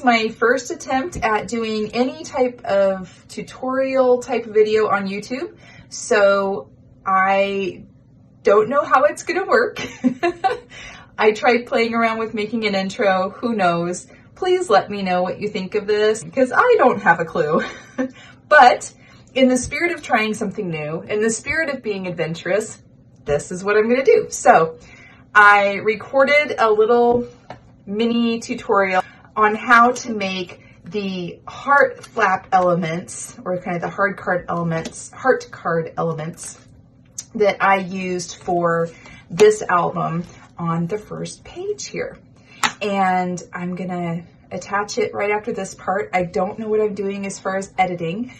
is my first attempt at doing any type of tutorial type video on YouTube, so I don't know how it's gonna work. I tried playing around with making an intro, who knows? Please let me know what you think of this, because I don't have a clue. But in the spirit of trying something new, in the spirit of being adventurous, this is what I'm gonna do. So I recorded a little mini tutorial on how to make the heart flap elements, or kind of the heart card elements that I used for this album on the first page here. And I'm gonna attach it right after this part. I don't know what I'm doing as far as editing.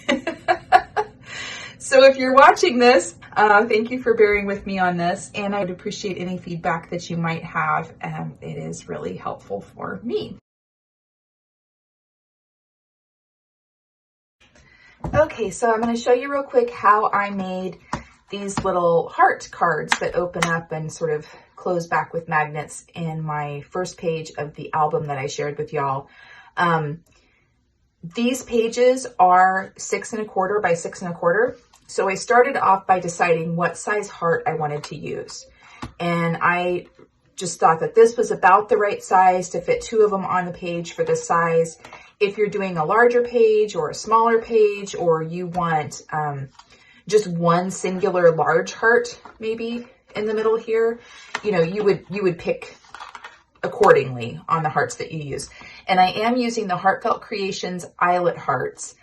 So if you're watching this, thank you for bearing with me on this, and I would appreciate any feedback that you might have. It is really helpful for me. Okay, so I'm going to show you real quick how I made these little heart cards that open up and sort of close back with magnets in my first page of the album that I shared with y'all. These pages are 6 1/4 by 6 1/4. So I started off by deciding what size heart I wanted to use. And I just thought that this was about the right size to fit 2 of them on the page for this size. If you're doing a larger page or a smaller page, or you want just one singular large heart maybe in the middle here, you know, you would pick accordingly on the hearts that you use. And I am using the Heartfelt Creations Eyelet hearts,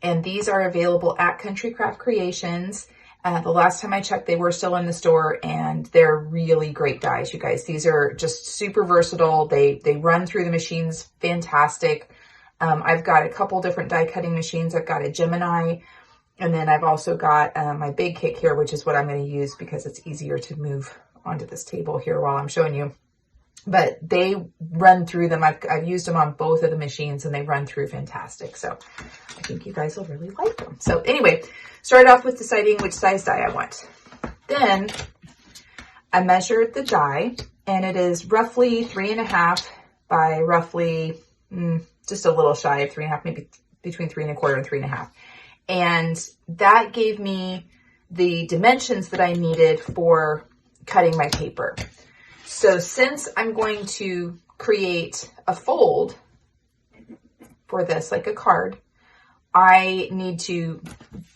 and these are available at Country Craft Creations. The last time I checked, they were still in the store, and they're really great dies, you guys. These are just super versatile. They run through the machines fantastic. I've got a couple different die cutting machines. I've got a Gemini, and then I've also got my big kick here, which is what I'm going to use because it's easier to move onto this table here while I'm showing you. But they run through them. I've used them on both of the machines, and they run through fantastic. So I think you guys will really like them. So anyway, started off with deciding which size die I want. Then I measured the die, and it is roughly 3 1/2 by roughly just a little shy of 3 1/2, maybe between 3 1/4 and 3 1/2. And that gave me the dimensions that I needed for cutting my paper. So since I'm going to create a fold for this, like a card, I need to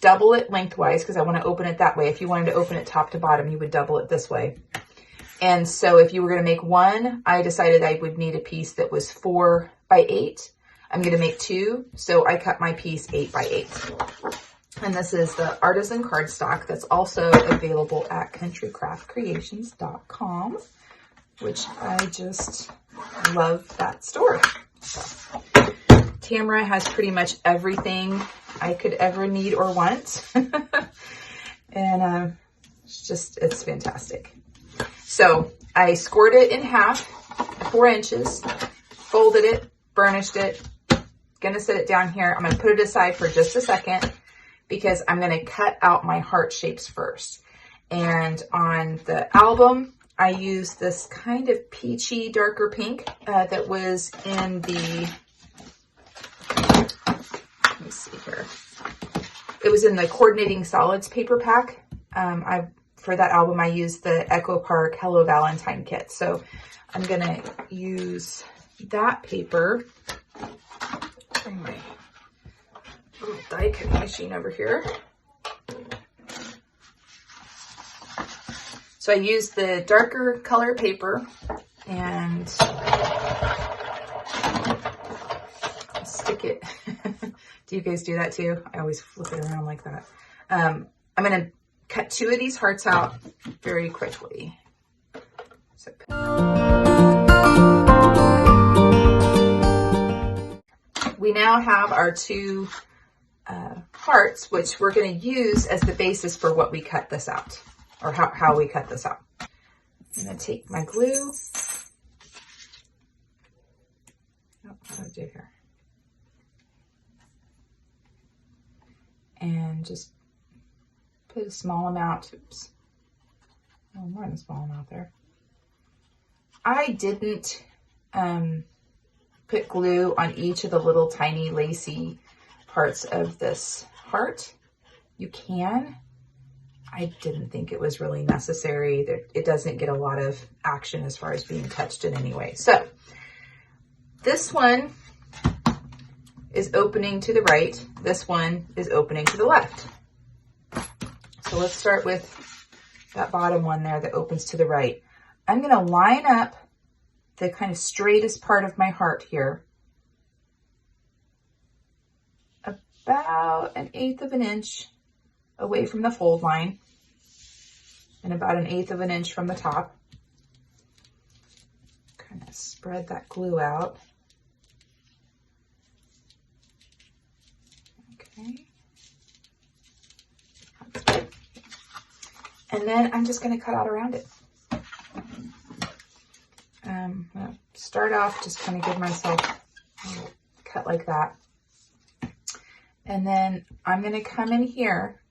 double it lengthwise because I want to open it that way. If you wanted to open it top to bottom, you would double it this way. And so if you were going to make one, I decided I would need a piece that was 4 by 8. I'm going to make 2, so I cut my piece 8 by 8. And this is the artisan cardstock that's also available at countrycraftcreations.com, which I just love that store. Tamara has pretty much everything I could ever need or want. And it's fantastic. So I scored it in half, 4 inches, folded it, burnished it. Gonna set it down here. I'm gonna put it aside for just a second because I'm gonna cut out my heart shapes first. And on the album, I used this kind of peachy, darker pink that was in the, let me see here. It was in the Coordinating Solids paper pack. For that album, I used the Echo Park Hello Valentine kit. So I'm gonna use that paper. Bring my little die cutting machine over here. So I used the darker color paper and stick it. Do you guys do that too? I always flip it around like that. I'm going to cut 2 of these hearts out very quickly. So. We now have our 2 hearts, which we're going to use as the basis for what we cut this out, or how we cut this out. I'm going to take my glue. Oh, what do I do here? And just put a small amount. Oops. Oh, more than a small amount there. I didn't put glue on each of the little tiny lacy parts of this heart, you can. I didn't think it was really necessary. It doesn't get a lot of action as far as being touched in any way. So this one is opening to the right. This one is opening to the left. So let's start with that bottom one there that opens to the right. I'm going to line up the kind of straightest part of my heart here, about 1/8 of an inch away from the fold line and about 1/8 of an inch from the top. Kind of spread that glue out. Okay. That's good. And then I'm just going to cut out around it. I'm going to start off, just kind of give myself a little cut like that. And then I'm going to come in here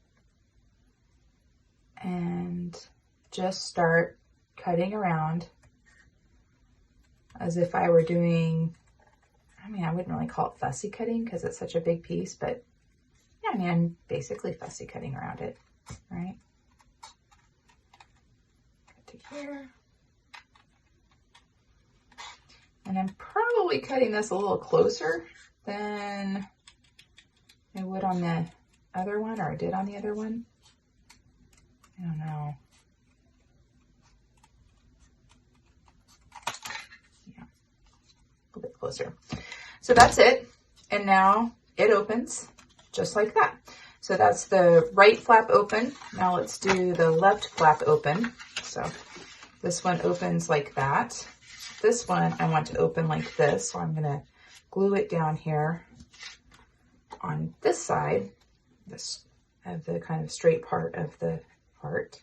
and just start cutting around as if I were doing, I mean, I wouldn't really call it fussy cutting because it's such a big piece, but yeah, I mean, I'm basically fussy cutting around it, right? Cut to here. And I'm probably cutting this a little closer than I would on the other one, or I did on the other one. I don't know. Yeah, a little bit closer. So that's it. And now it opens just like that. So that's the right flap open. Now let's do the left flap open. So this one opens like that. This one I want to open like this, so I'm going to glue it down here on this side, this of the kind of straight part of the heart.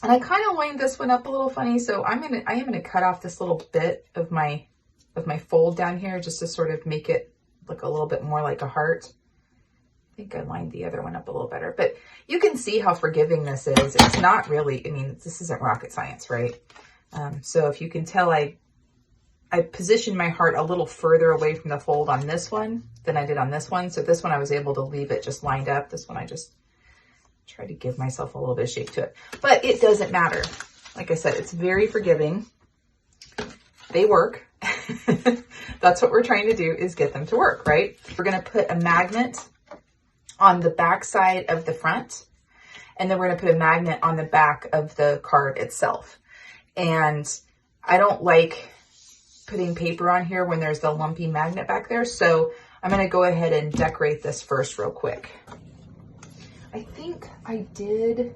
And I kind of lined this one up a little funny, so I am gonna cut off this little bit of my fold down here just to sort of make it look a little bit more like a heart. I think I lined the other one up a little better, but you can see how forgiving this is. It's not really, I mean, this isn't rocket science, right? So if you can tell, I positioned my heart a little further away from the fold on this one than I did on this one. So this one I was able to leave it just lined up. This one I just tried to give myself a little bit of shape to it, but it doesn't matter. Like I said, it's very forgiving. They work. That's what we're trying to do, is get them to work, right? We're going to put a magnet on the back side of the front, and then we're going to put a magnet on the back of the card itself. And I don't like putting paper on here when there's the lumpy magnet back there, so I'm going to go ahead and decorate this first real quick. I think I did,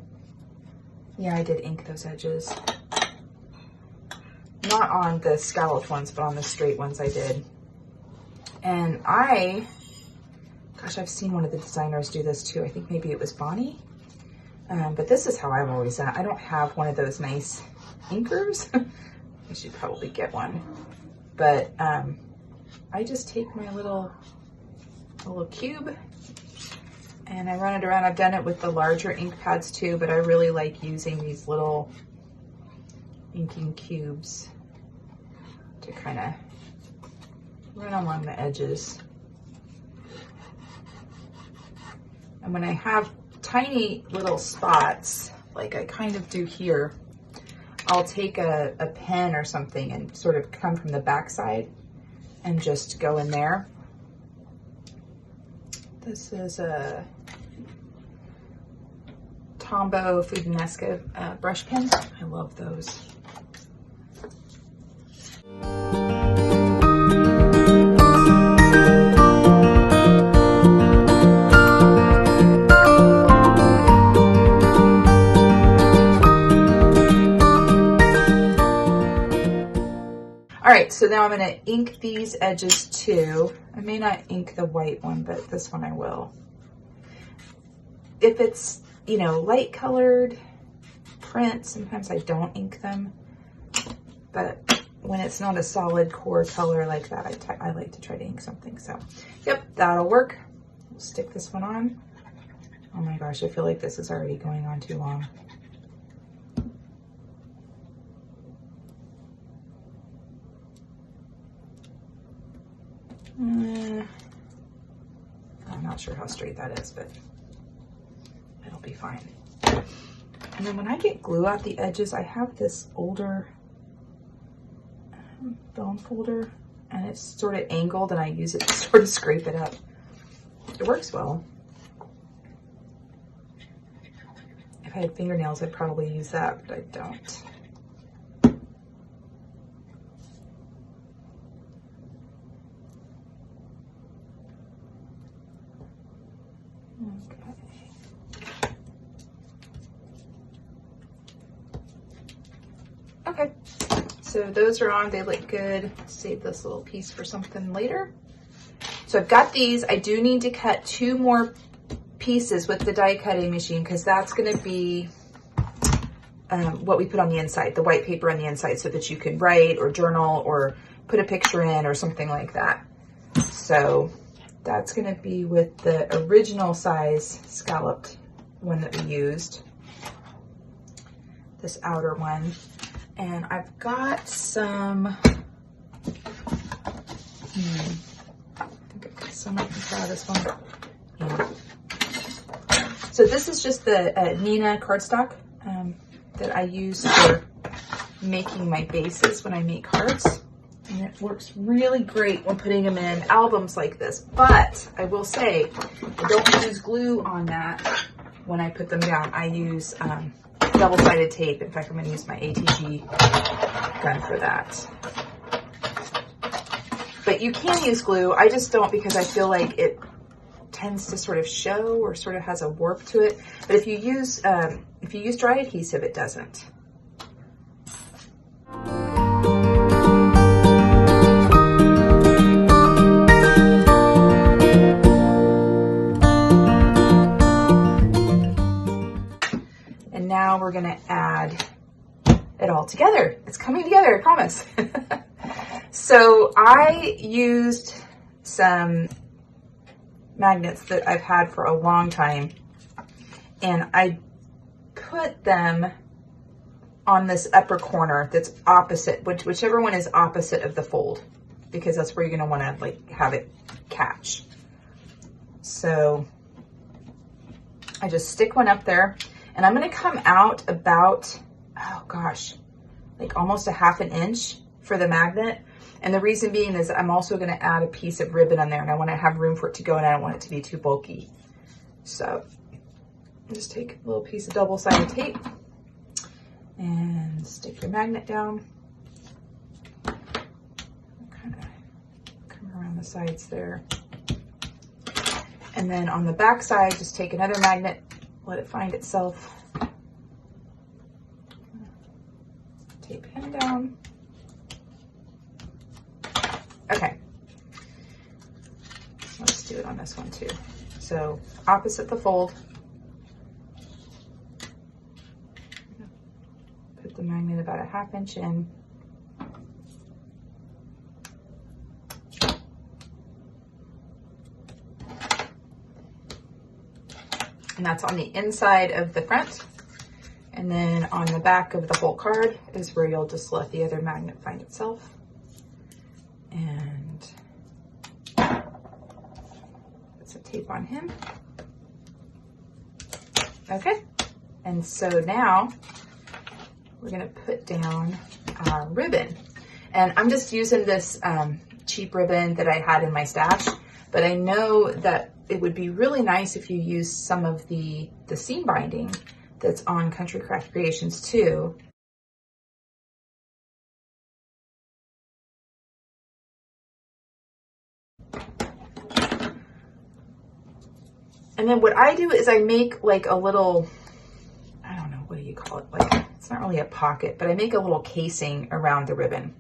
yeah, I did ink those edges. Not on the scalloped ones, but on the straight ones I did. And gosh, I've seen one of the designers do this too. I think maybe it was Bonnie. But this is how I've always done it. I don't have one of those nice inkers. I should probably get one. But I just take my little cube and I run it around. I've done it with the larger ink pads too, but I really like using these little inking cubes to kind of run along the edges. And when I have tiny little spots, like I kind of do here, I'll take a pen or something and sort of come from the back side and just go in there. This is a Tombow Fudinesca brush pen. I love those. All right, so now I'm going to ink these edges too. I may not ink the white one, but this one I will. If it's, you know, light colored print, sometimes I don't ink them, but when it's not a solid core color like that, I like to try to ink something. So, yep, that'll work. Stick this one on. Oh my gosh, I feel like this is already going on too long. I'm not sure how straight that is, but it'll be fine. And then when I get glue out the edges, I have this older bone folder, and it's sort of angled, and I use it to sort of scrape it up. It works well. If I had fingernails, I'd probably use that, but I don't. Okay, so those are on, they look good. Save this little piece for something later. So I've got these. I do need to cut 2 more pieces with the die cutting machine, because that's gonna be what we put on the inside, the white paper on the inside, so that you can write or journal or put a picture in or something like that. So that's gonna be with the original size scalloped one that we used, this outer one. And I've got some, I think I've got some, I can try this one. Yeah. So this is just the Nina cardstock that I use for making my bases when I make cards. And it works really great when putting them in albums like this. But I will say, I don't use glue on that when I put them down. I use double-sided tape. In fact, I'm going to use my ATG gun for that. But you can use glue. I just don't, because I feel like it tends to sort of show or sort of has a warp to it. But if you use dry adhesive, it doesn't. And now we're going to add it all together. It's coming together, I promise. So I used some magnets that I've had for a long time, and I put them on this upper corner that's opposite, whichever one is opposite of the fold, because that's where you're going to want to like have it catch. So I just stick one up there, and I'm going to come out about, oh gosh, like almost a ½ inch for the magnet. And the reason being is I'm also going to add a piece of ribbon on there, and I want to have room for it to go, and I don't want it to be too bulky. So just take a little piece of double-sided tape and stick your magnet down. Kind of come around the sides there. And then on the back side, just take another magnet, let it find itself. Tape him down. Okay, let's do it on this one too. So opposite the fold, put the magnet about a ½ inch in. And that's on the inside of the front. And then on the back of the whole card is where you'll just let the other magnet find itself. And put some tape on him. Okay, and so now we're gonna put down our ribbon. And I'm just using this cheap ribbon that I had in my stash, but I know that it would be really nice if you use some of the seam binding that's on Country Craft Creations too. And then what I do is I make like a little, I don't know, what do you call it? Like, it's not really a pocket, but I make a little casing around the ribbon.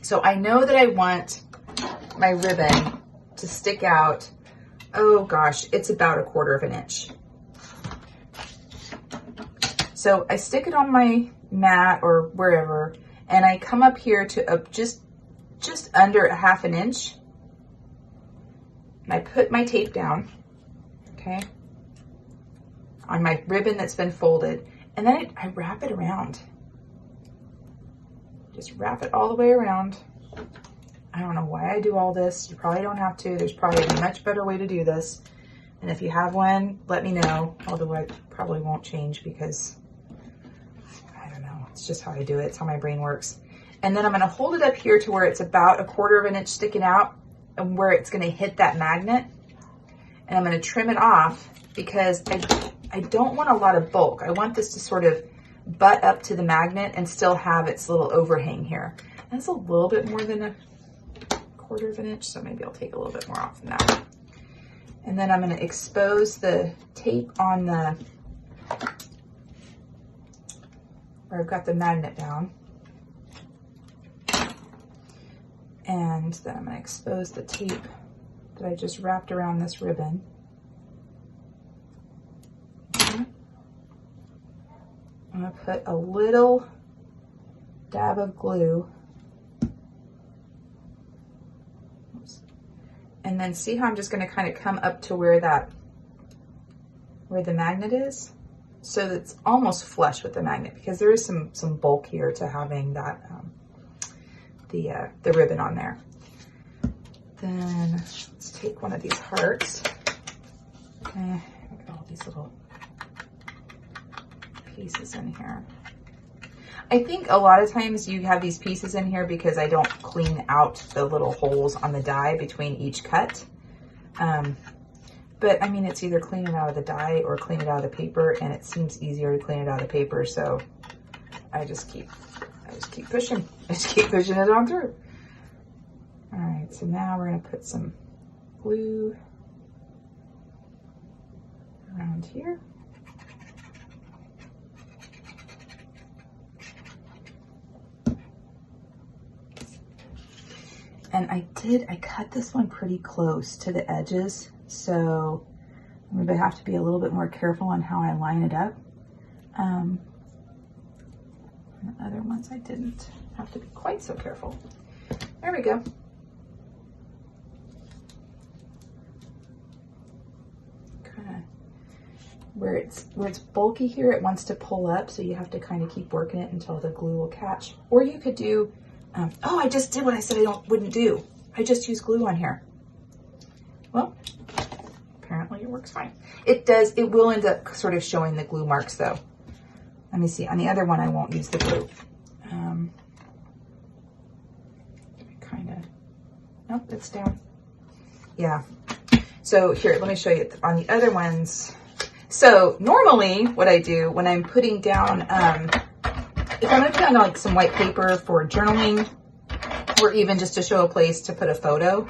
So I know that I want my ribbon to stick out, oh gosh, it's about a1/4 inch. So I stick it on my mat or wherever, and I come up here to just under a ½ inch. And I put my tape down. okay, on my ribbon that's been folded. And then I wrap it around. Just wrap it all the way around. I don't know why I do all this. You probably don't have to. There's probably a much better way to do this. And if you have one, let me know. Although I probably won't change because, I don't know, it's just how I do it. It's how my brain works. And then I'm gonna hold it up here to where it's about 1/4 of an inch sticking out and where it's gonna hit that magnet. And I'm gonna trim it off because I don't want a lot of bulk. I want this to sort of butt up to the magnet and still have its little overhang here. And it's a little bit more than 1/4 of an inch, so maybe I'll take a little bit more off than that. And then I'm gonna expose the tape on the, where I've got the magnet down. And then I'm gonna expose the tape that I just wrapped around this ribbon. Okay. I'm gonna put a little dab of glue. Oops. And then see how I'm just gonna kind of come up to where the magnet is? So that it's almost flush with the magnet because there is some bulk here to having that, the ribbon on there. Then let's take one of these hearts. Look at all these little pieces in here. I think a lot of times you have these pieces in here because I don't clean out the little holes on the die between each cut. But I mean, it's either clean it out of the die or clean it out of the paper, and it seems easier to clean it out of the paper. So I just keep pushing. I just keep pushing it on through. All right, so now we're gonna put some glue around here. And I cut this one pretty close to the edges, so I'm gonna have to be a little bit more careful on how I line it up. And the other ones I didn't have to be quite so careful. There we go. Kind of where it's bulky here, it wants to pull up, so you have to kind of keep working it until the glue will catch. Or you could do, oh, I just did what I said I wouldn't do. I just used glue on here. Well, apparently it works fine. It will end up sort of showing the glue marks though. Let me see, on the other one I won't use the glue. Nope, it's down. Yeah. So here, let me show you on the other ones. So normally what I do when I'm putting down, if I'm gonna put on like some white paper for journaling or even just to show a place to put a photo,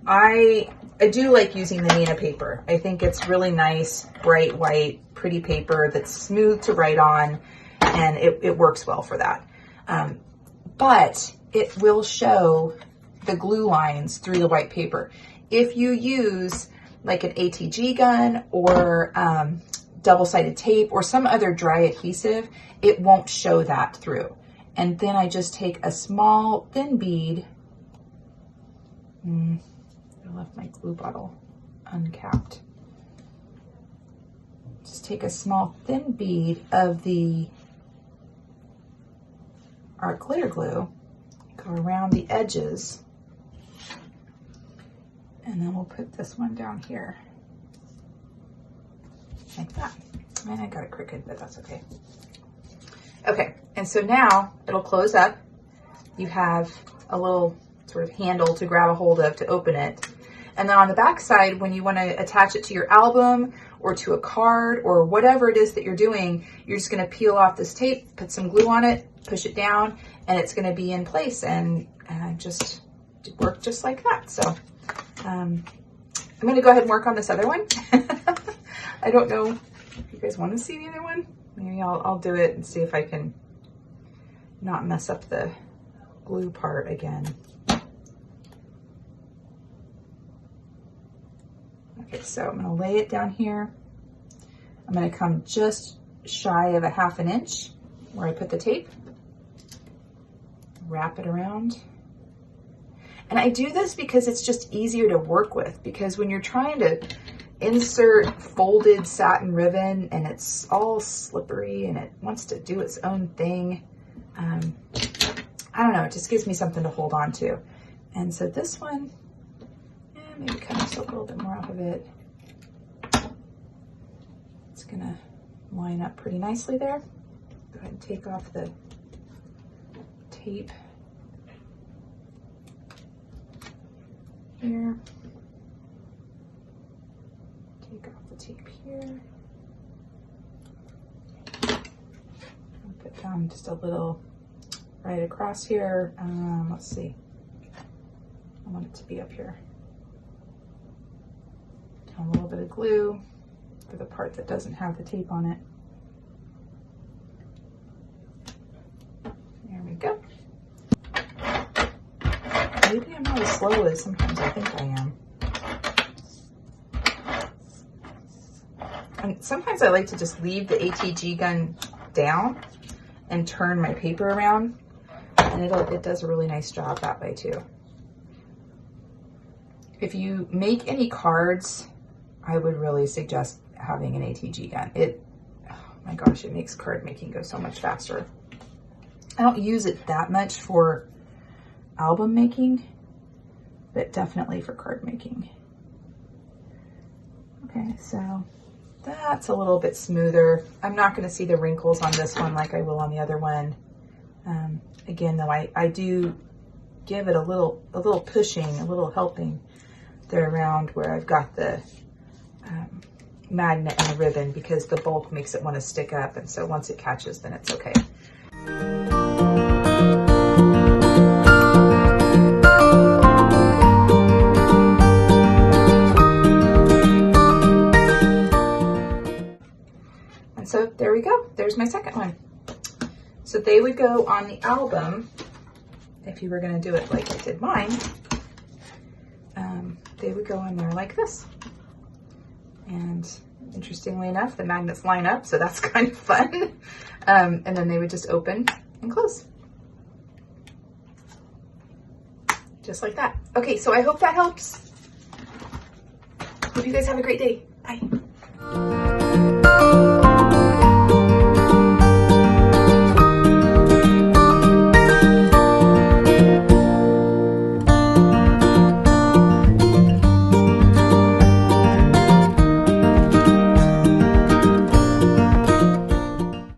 I do like using the Nina paper. I think it's really nice, bright white, pretty paper that's smooth to write on, and it works well for that. But it will show the glue lines through the white paper. If you use like an ATG gun or double-sided tape or some other dry adhesive, it won't show that through. And then I just take a small thin bead. I left my glue bottle uncapped. Just take a small thin bead of our glitter glue, go around the edges, and then we'll put this one down here, like that. And I got it crooked, but that's okay. Okay, and so now it'll close up. You have a little sort of handle to grab a hold of to open it. And then on the back side, when you want to attach it to your album or to a card or whatever it is that you're doing, you're just going to peel off this tape, put some glue on it, push it down, and it's going to be in place and just work just like that. So I'm going to go ahead and work on this other one. I don't know if you guys want to see the other one. Maybe I'll do it and see if I can not mess up the glue part again. Okay, so I'm gonna lay it down here. I'm gonna come just shy of a ½ inch where I put the tape, wrap it around. And I do this because it's just easier to work with, because when you're trying to insert folded satin ribbon, and it's all slippery and it wants to do its own thing. I don't know, it just gives me something to hold on to. And so this one, maybe cut just a little bit more off of it. It's gonna line up pretty nicely there. Go ahead and take off the tape here. Take off the tape here. I'll put down just a little right across here. Let's see. I want it to be up here. A little bit of glue for the part that doesn't have the tape on it. There we go. Maybe I'm not as slow as sometimes I think I am. And sometimes I like to just leave the ATG gun down and turn my paper around, and it does a really nice job that way too. If you make any cards, I would really suggest having an ATG gun. Oh my gosh, it makes card making go so much faster. I don't use it that much for album making, but definitely for card making. Okay, so that's a little bit smoother. I'm not going to see the wrinkles on this one like I will on the other one. Again, though, I do give it a little pushing, a little helping there around where I've got the magnet and the ribbon, because the bulk makes it want to stick up, and so once it catches, then it's okay. And so there we go. There's my second one. So they would go on the album if you were going to do it like I did mine. They would go in there like this. And interestingly enough, the magnets line up, so that's kind of fun. And then they would just open and close. Just like that. Okay, so I hope that helps. Hope you guys have a great day. Bye.